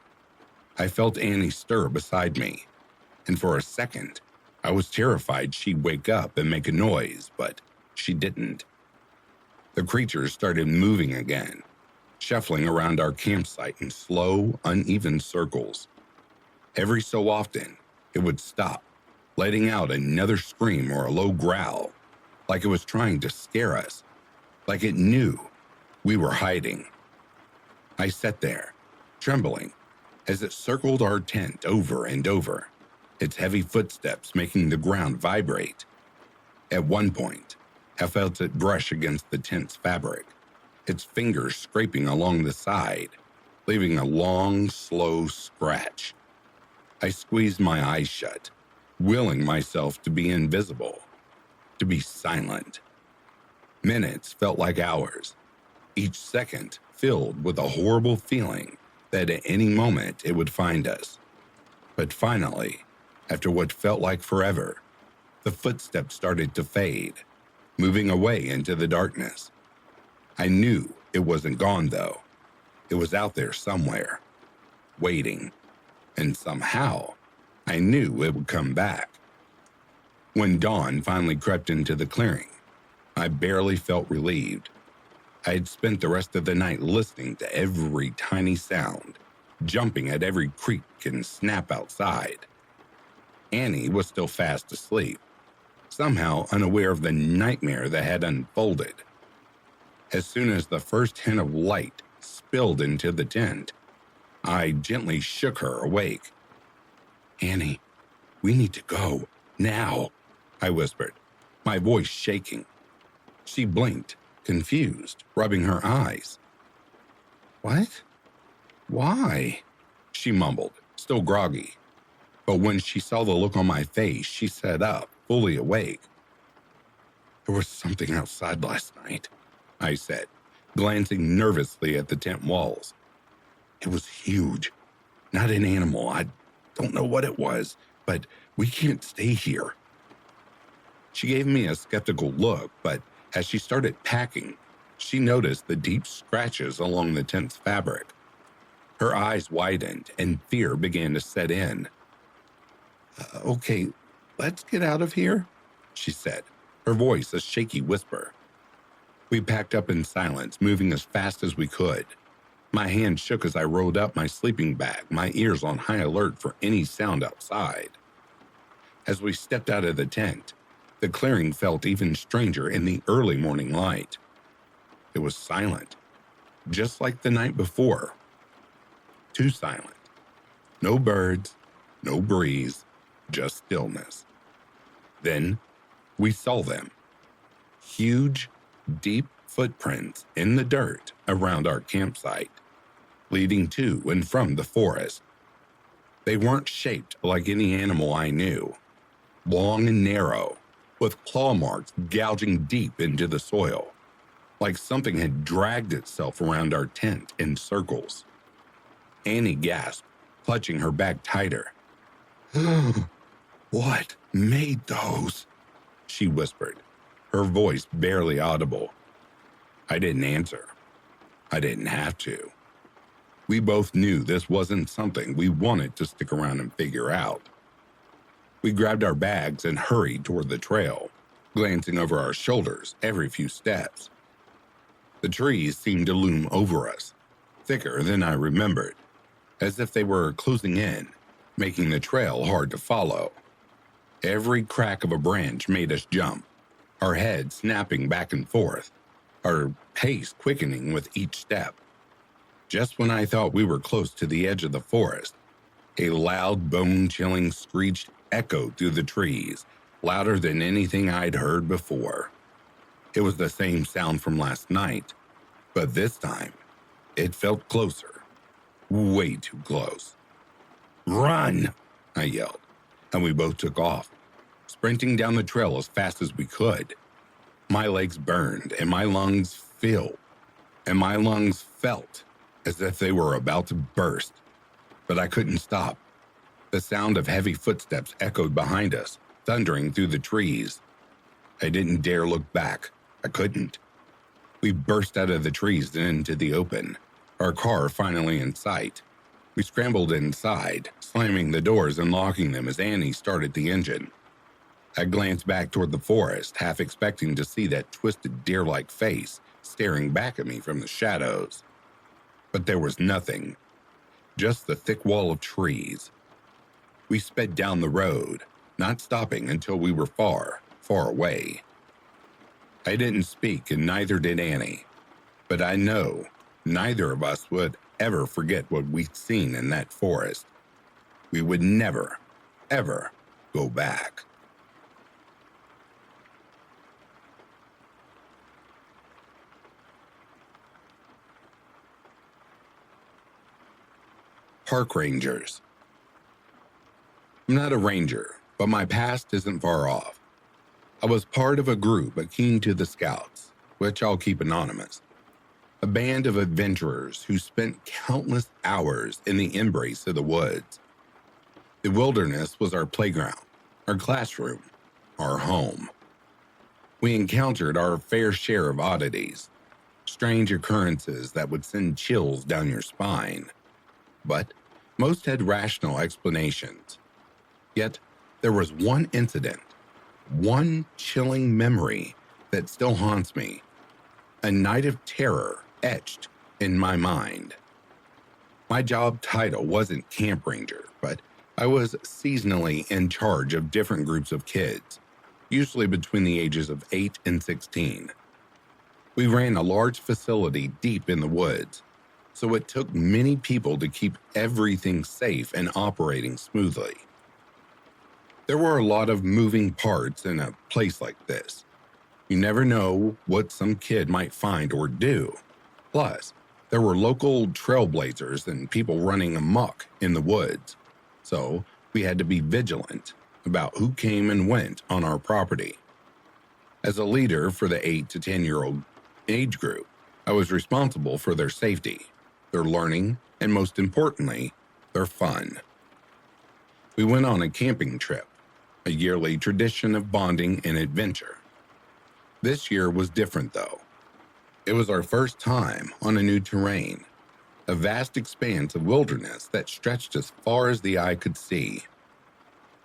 I felt Annie stir beside me, and for a second, I was terrified she'd wake up and make a noise, but she didn't. The creature started moving again, shuffling around our campsite in slow, uneven circles. Every so often, it would stop, letting out another scream or a low growl, like it was trying to scare us, like it knew we were hiding. I sat there, trembling, as it circled our tent over and over, its heavy footsteps making the ground vibrate. At one point, I felt it brush against the tent's fabric, its fingers scraping along the side, leaving a long, slow scratch. I squeezed my eyes shut, willing myself to be invisible, to be silent. Minutes felt like hours, each second filled with a horrible feeling that at any moment it would find us. But finally, after what felt like forever, the footsteps started to fade, moving away into the darkness. I knew it wasn't gone, though. It was out there somewhere, waiting, and somehow I knew it would come back. When dawn finally crept into the clearing, I barely felt relieved. I had spent the rest of the night listening to every tiny sound, jumping at every creak and snap outside. Annie was still fast asleep, somehow unaware of the nightmare that had unfolded. As soon as the first hint of light spilled into the tent, I gently shook her awake. "Annie, we need to go, now," I whispered, my voice shaking. She blinked, confused, rubbing her eyes. "What? Why?" she mumbled, still groggy. But when she saw the look on my face, she sat up, fully awake. "There was something outside last night," I said, glancing nervously at the tent walls. "It was huge. Not an animal. I don't know what it was, but we can't stay here." She gave me a skeptical look, but as she started packing, she noticed the deep scratches along the tent's fabric. Her eyes widened and fear began to set in. "Okay, let's get out of here," she said, her voice a shaky whisper. We packed up in silence, moving as fast as we could. My hand shook as I rolled up my sleeping bag, my ears on high alert for any sound outside. As we stepped out of the tent, the clearing felt even stranger in the early morning light. It was silent, just like the night before. Too silent. No birds, no breeze, just stillness. Then we saw them. Huge, deep footprints in the dirt around our campsite, leading to and from the forest. They weren't shaped like any animal I knew. Long and narrow, with claw marks gouging deep into the soil, like something had dragged itself around our tent in circles. Annie gasped, clutching her bag tighter. "What made those?" she whispered, her voice barely audible. I didn't answer. I didn't have to. We both knew this wasn't something we wanted to stick around and figure out. We grabbed our bags and hurried toward the trail, glancing over our shoulders every few steps. The trees seemed to loom over us, thicker than I remembered, as if they were closing in, making the trail hard to follow. Every crack of a branch made us jump, our heads snapping back and forth, our pace quickening with each step. Just when I thought we were close to the edge of the forest, a loud, bone-chilling screech echoed through the trees, louder than anything I'd heard before. It was the same sound from last night, but this time, it felt closer. Way too close. "Run!" I yelled, and we both took off, sprinting down the trail as fast as we could. My legs burned, and my lungs felt as if they were about to burst, but I couldn't stop. The sound of heavy footsteps echoed behind us, thundering through the trees. I didn't dare look back. I couldn't. We burst out of the trees and into the open, our car finally in sight. We scrambled inside, slamming the doors and locking them as Annie started the engine. I glanced back toward the forest, half expecting to see that twisted deer-like face staring back at me from the shadows. But there was nothing, just the thick wall of trees. We sped down the road, not stopping until we were far, far away. I didn't speak, and neither did Annie, but I know neither of us would ever forget what we'd seen in that forest. We would never, ever go back. Park rangers. I'm not a ranger, but my past isn't far off. I was part of a group akin to the Scouts, which I'll keep anonymous. A band of adventurers who spent countless hours in the embrace of the woods. The wilderness was our playground, our classroom, our home. We encountered our fair share of oddities, strange occurrences that would send chills down your spine. But most had rational explanations. Yet there was one incident, one chilling memory that still haunts me. A night of terror etched in my mind. My job title wasn't camp ranger, but I was seasonally in charge of different groups of kids, usually between the ages of 8 and 16. We ran a large facility deep in the woods, so it took many people to keep everything safe and operating smoothly. There were a lot of moving parts in a place like this. You never know what some kid might find or do. Plus, there were local trailblazers and people running amok in the woods, so we had to be vigilant about who came and went on our property. As a leader for the 8 to 10-year-old age group, I was responsible for their safety, their learning, and most importantly, their fun. We went on a camping trip, a yearly tradition of bonding and adventure. This year was different, though. It was our first time on a new terrain, a vast expanse of wilderness that stretched as far as the eye could see.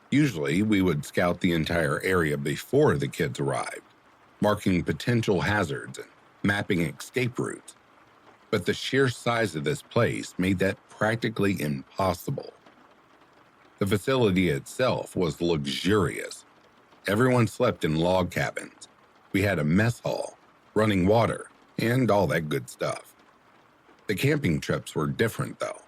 Usually, we would scout the entire area before the kids arrived, marking potential hazards and mapping escape routes, but the sheer size of this place made that practically impossible. The facility itself was luxurious. Everyone slept in log cabins. We had a mess hall, running water, and all that good stuff. The camping trips were different, though.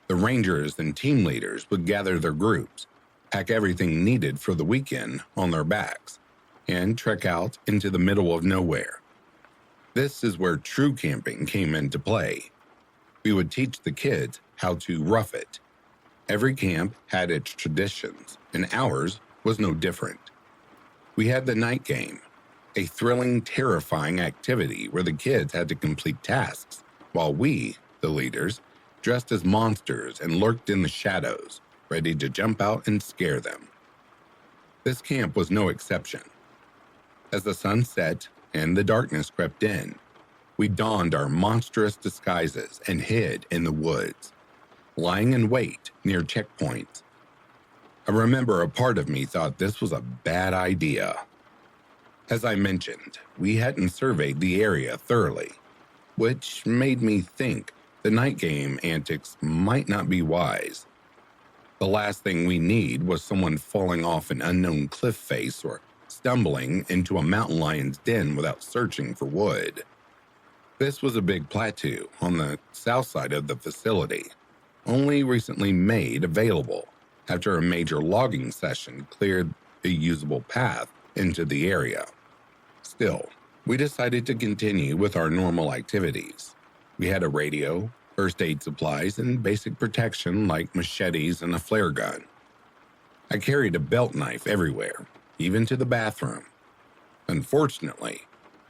The rangers and team leaders would gather their groups, pack everything needed for the weekend on their backs, and trek out into the middle of nowhere. This is where true camping came into play. We would teach the kids how to rough it. Every camp had its traditions, and ours was no different. We had the night game, a thrilling, terrifying activity where the kids had to complete tasks, while we, the leaders, dressed as monsters and lurked in the shadows, ready to jump out and scare them. This camp was no exception. As the sun set and the darkness crept in, we donned our monstrous disguises and hid in the woods, lying in wait near checkpoints. I remember a part of me thought this was a bad idea. As I mentioned, we hadn't surveyed the area thoroughly, which made me think the night game antics might not be wise. The last thing we need was someone falling off an unknown cliff face or stumbling into a mountain lion's den without searching for wood. This was a big plateau on the south side of the facility, only recently made available after a major logging session cleared a usable path into the area. Still, we decided to continue with our normal activities. We had a radio, first aid supplies, and basic protection like machetes and a flare gun. I carried a belt knife everywhere, even to the bathroom. Unfortunately,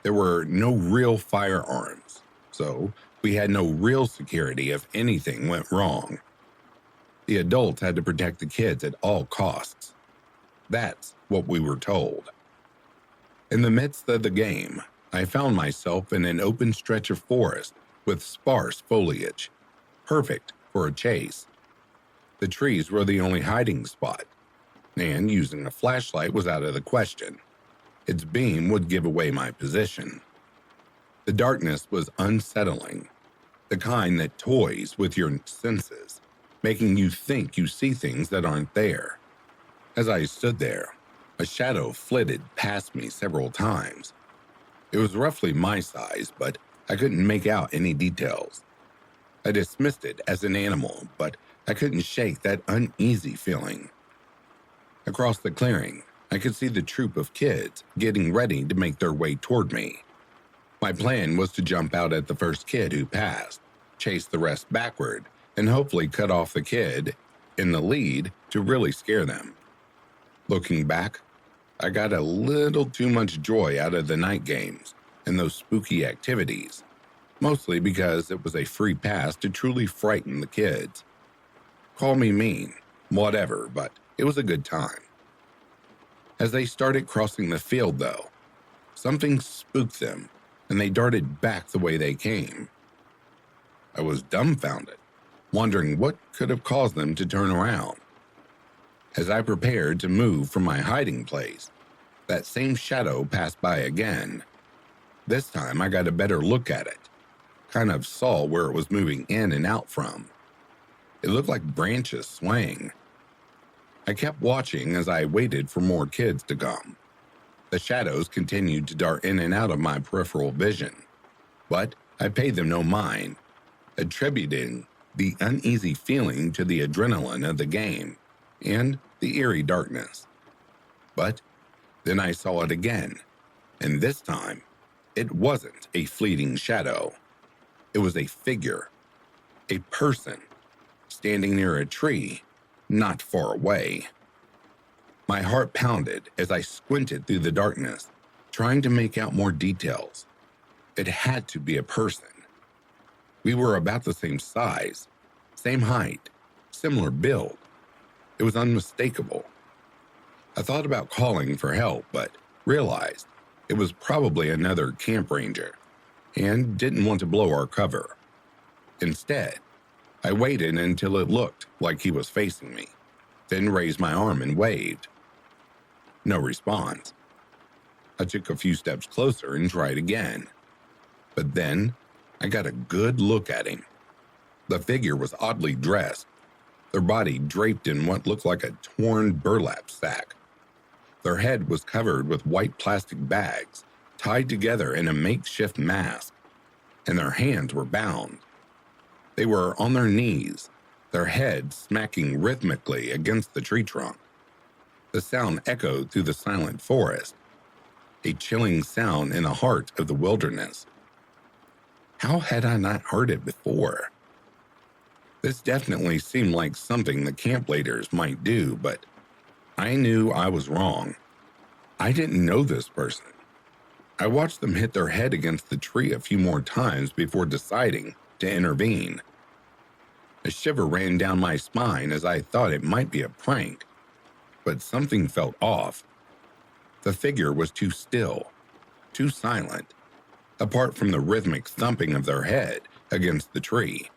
there were no real firearms, so we had no real security if anything went wrong. The adults had to protect the kids at all costs. That's what we were told. In the midst of the game, I found myself in an open stretch of forest with sparse foliage, perfect for a chase. The trees were the only hiding spot, and using a flashlight was out of the question. Its beam would give away my position. The darkness was unsettling, the kind that toys with your senses, making you think you see things that aren't there. As I stood there, a shadow flitted past me several times. It was roughly my size, but I couldn't make out any details. I dismissed it as an animal, but I couldn't shake that uneasy feeling. Across the clearing, I could see the troop of kids getting ready to make their way toward me. My plan was to jump out at the first kid who passed, chase the rest backward, and hopefully cut off the kid in the lead to really scare them. Looking back, I got a little too much joy out of the night games and those spooky activities, mostly because it was a free pass to truly frighten the kids. Call me mean, whatever, but it was a good time. As they started crossing the field, though, something spooked them, and they darted back the way they came. I was dumbfounded, wondering what could have caused them to turn around. As I prepared to move from my hiding place, that same shadow passed by again. This time I got a better look at it, kind of saw where it was moving in and out from. It looked like branches swaying. I kept watching as I waited for more kids to come. The shadows continued to dart in and out of my peripheral vision, but I paid them no mind, attributing the uneasy feeling to the adrenaline of the game and the eerie darkness. But then I saw it again, and this time, it wasn't a fleeting shadow. It was a figure, a person, standing near a tree, not far away. My heart pounded as I squinted through the darkness, trying to make out more details. It had to be a person. We were about the same size, same height, similar build. It was unmistakable. I thought about calling for help, but realized it was probably another camp ranger and didn't want to blow our cover. Instead, I waited until it looked like he was facing me, then raised my arm and waved. No response. I took a few steps closer and tried again. But then I got a good look at him. The figure was oddly dressed, their body draped in what looked like a torn burlap sack. Their head was covered with white plastic bags, tied together in a makeshift mask, and their hands were bound. They were on their knees, their heads smacking rhythmically against the tree trunk. The sound echoed through the silent forest, a chilling sound in the heart of the wilderness. How had I not heard it before? This definitely seemed like something the camp leaders might do, but I knew I was wrong. I didn't know this person. I watched them hit their head against the tree a few more times before deciding to intervene. A shiver ran down my spine as I thought it might be a prank, but something felt off. The figure was too still, too silent, apart from the rhythmic thumping of their head against the tree.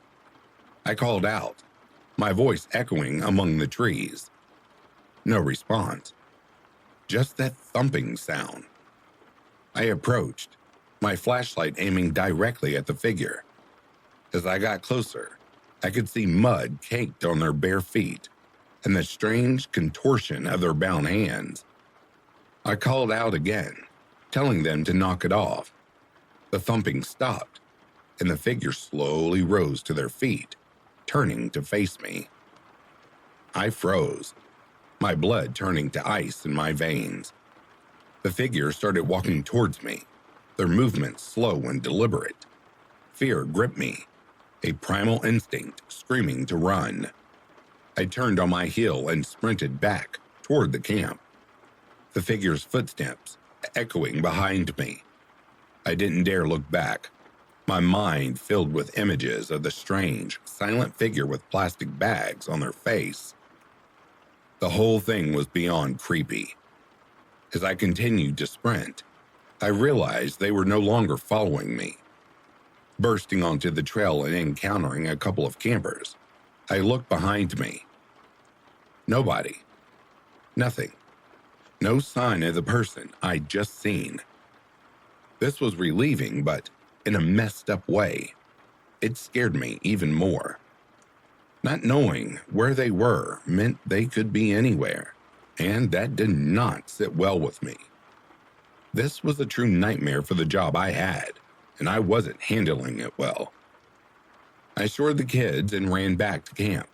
I called out, my voice echoing among the trees. No response, just that thumping sound. I approached, my flashlight aiming directly at the figure. As I got closer, I could see mud caked on their bare feet and the strange contortion of their bound hands. I called out again, telling them to knock it off. The thumping stopped, and the figure slowly rose to their feet, turning to face me. I froze, my blood turning to ice in my veins. The figure started walking towards me, their movements slow and deliberate. Fear gripped me, a primal instinct screaming to run. I turned on my heel and sprinted back toward the camp, the figure's footsteps echoing behind me. I didn't dare look back, my mind filled with images of the strange, silent figure with plastic bags on their face. The whole thing was beyond creepy. As I continued to sprint, I realized they were no longer following me. Bursting onto the trail and encountering a couple of campers, I looked behind me. Nobody. Nothing. No sign of the person I'd just seen. This was relieving, but in a messed up way. It scared me even more. Not knowing where they were meant they could be anywhere, and that did not sit well with me. This was a true nightmare for the job I had, and I wasn't handling it well. I shored the kids and ran back to camp,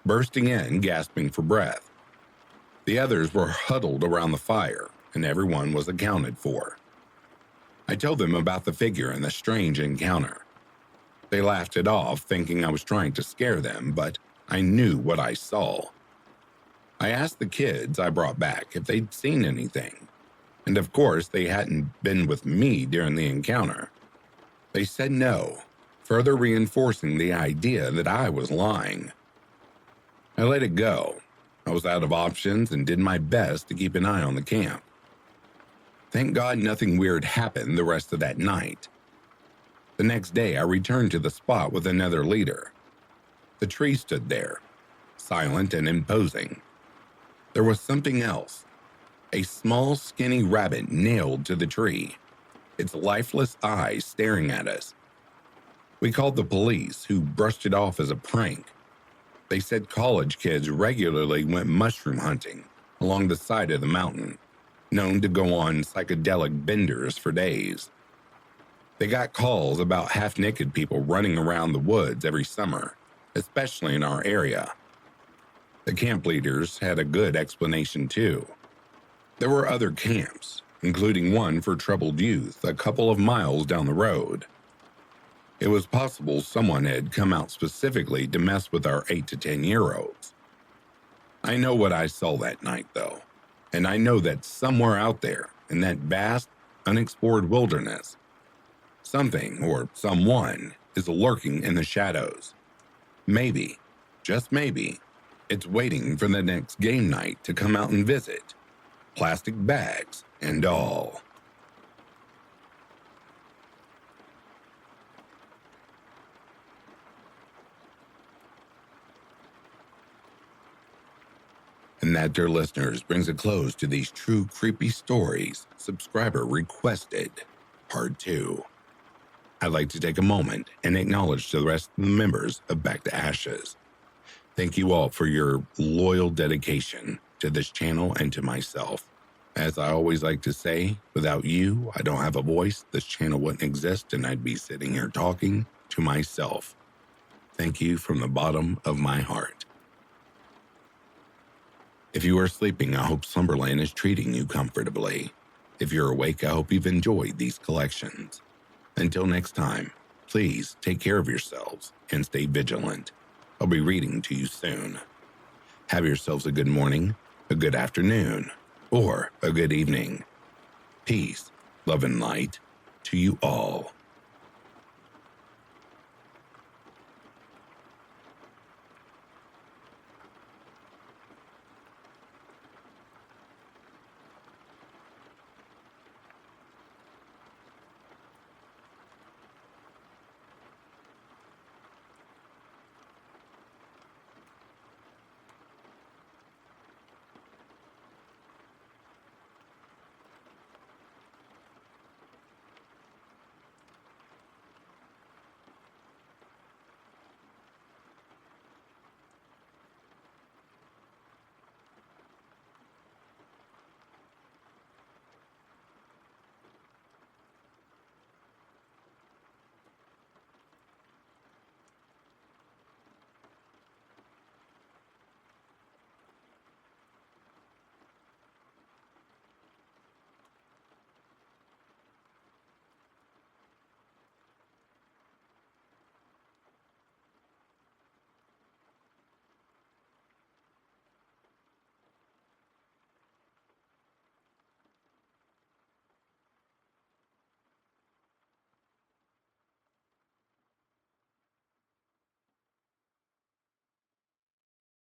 bursting in, gasping for breath. The others were huddled around the fire, and everyone was accounted for. I told them about the figure and the strange encounter. They laughed it off, thinking I was trying to scare them, but I knew what I saw. I asked the kids I brought back if they'd seen anything, and of course they hadn't been with me during the encounter. They said no, further reinforcing the idea that I was lying. I let it go. I was out of options and did my best to keep an eye on the camp. Thank God nothing weird happened the rest of that night. The next day, I returned to the spot with another leader. The tree stood there, silent and imposing. There was something else, a small, skinny rabbit nailed to the tree, its lifeless eyes staring at us. We called the police, who brushed it off as a prank. They said college kids regularly went mushroom hunting along the side of the mountain, known to go on psychedelic benders for days. They got calls about half-naked people running around the woods every summer, especially in our area. The camp leaders had a good explanation too. There were other camps, including one for troubled youth a couple of miles down the road. It was possible someone had come out specifically to mess with our 8 to 10-year-olds. I know what I saw that night, though, and I know that somewhere out there in that vast, unexplored wilderness, something or someone is lurking in the shadows. Maybe, just maybe, it's waiting for the next game night to come out and visit, plastic bags and all. And that, dear listeners, brings a close to these true creepy stories subscriber requested, part 2. I'd like to take a moment and acknowledge the rest of the members of BackToAshes. Thank you all for your loyal dedication to this channel and to myself. As I always like to say, without you, I don't have a voice, this channel wouldn't exist, and I'd be sitting here talking to myself. Thank you from the bottom of my heart. If you are sleeping, I hope Slumberland is treating you comfortably. If you're awake, I hope you've enjoyed these collections. Until next time, please take care of yourselves and stay vigilant. I'll be reading to you soon. Have yourselves a good morning, a good afternoon, or a good evening. Peace, love, and light to you all.